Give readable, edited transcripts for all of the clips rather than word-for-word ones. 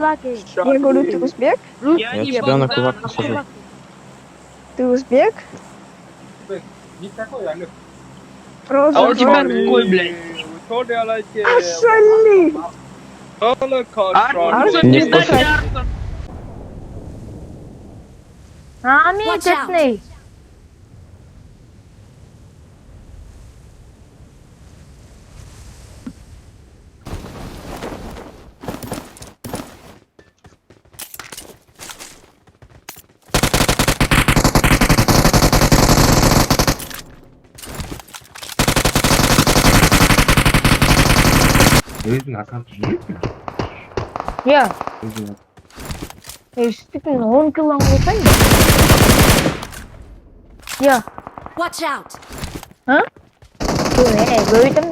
Лаки. Я говорю, ты узбек? Я тебя на кулак посажу. Ты узбек? Не такой, Олег. Роза, А он тебя Роза. какой, блядь? Ашали! Артур, Не пизда слушай. тебе, Артур. Ами, Watch out. честный. Өзің аккаунт жүйесің? Я. Өзің Естественно, 10 километр. Я. Watch out! Böyledim.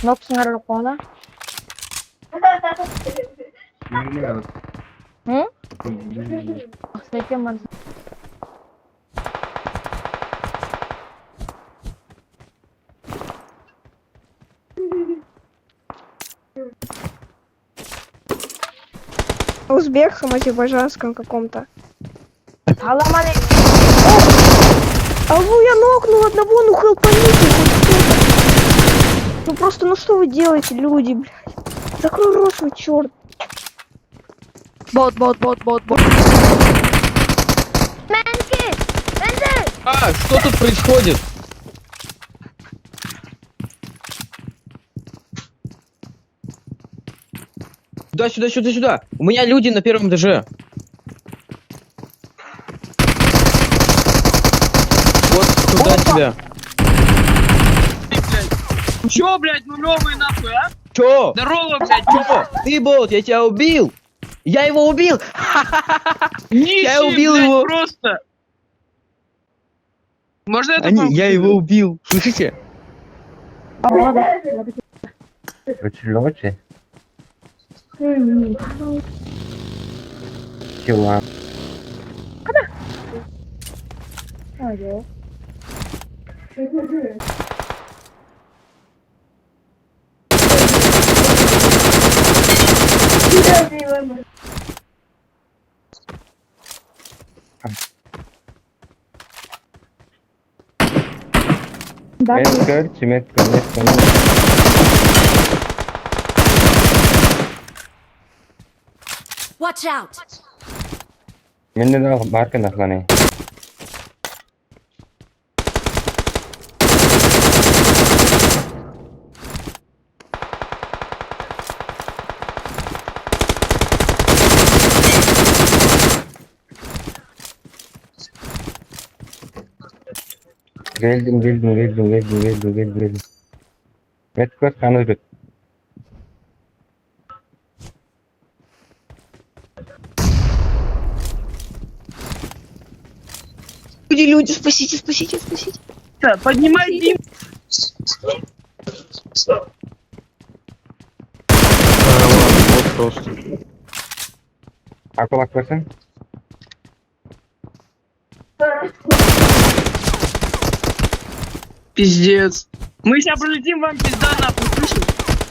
Nox ngaruh kola. Зачем он? Узбекском, азербайджанском каком-то. Аламали. А ну я нокнул одного, ну хелпаните хоть кто-то. Ну просто, ну что вы делаете, люди, блядь? Закрой рот свой, черт. Бот. Мэнки! Мэнки! А, что тут происходит? Сюда. У меня люди на первом этаже. Вот туда тебя. Чё, блядь, нулёвый нахуй, а? Чё? Здорово, блядь, Чё? Ты бот, я тебя убил. Я его убил. нищий, Я убил блядь, его. просто. Можно это Я его убил. Слышите? Лочи. Чего? Меткер, чиметка, метка. Watch out! Менде да бар кен ахланы. Geldim. Меткер каныр. Люди, спасите. Поднимай Дим. Вот просто. Акулак көрсең? Пиздец. Мы сейчас пролетим, вам пизда нахуй, слышишь?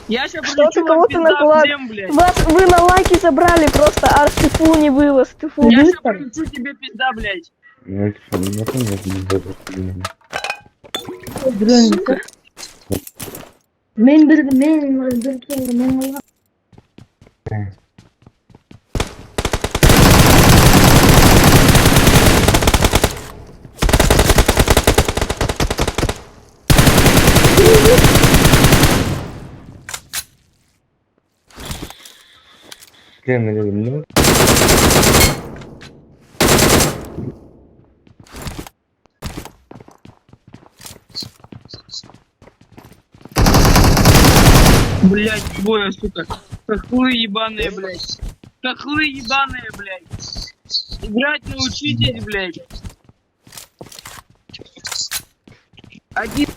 Я сейчас Что пролечу, ты вам кого-то пизда наклад? всем, блядь. Вы на лайки забрали, просто артифу не было, стифу. Я сейчас пролечу, тебе пизда, блядь. Ну, что, не помню. Мен Allah. Кем dedim ne? Блядь, боя, сука. Хохлы ебаные, блядь. Хохлы ебаные, блядь. Играть научитесь, блядь. Один.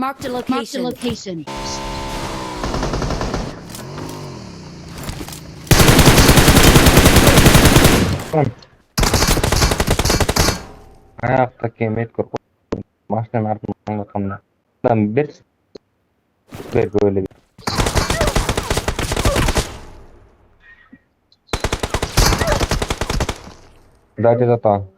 Marked a location. Lan. Ayaktaki metkor maçtan ardından bakamda. Lan bir böyle bir. Dajda ta.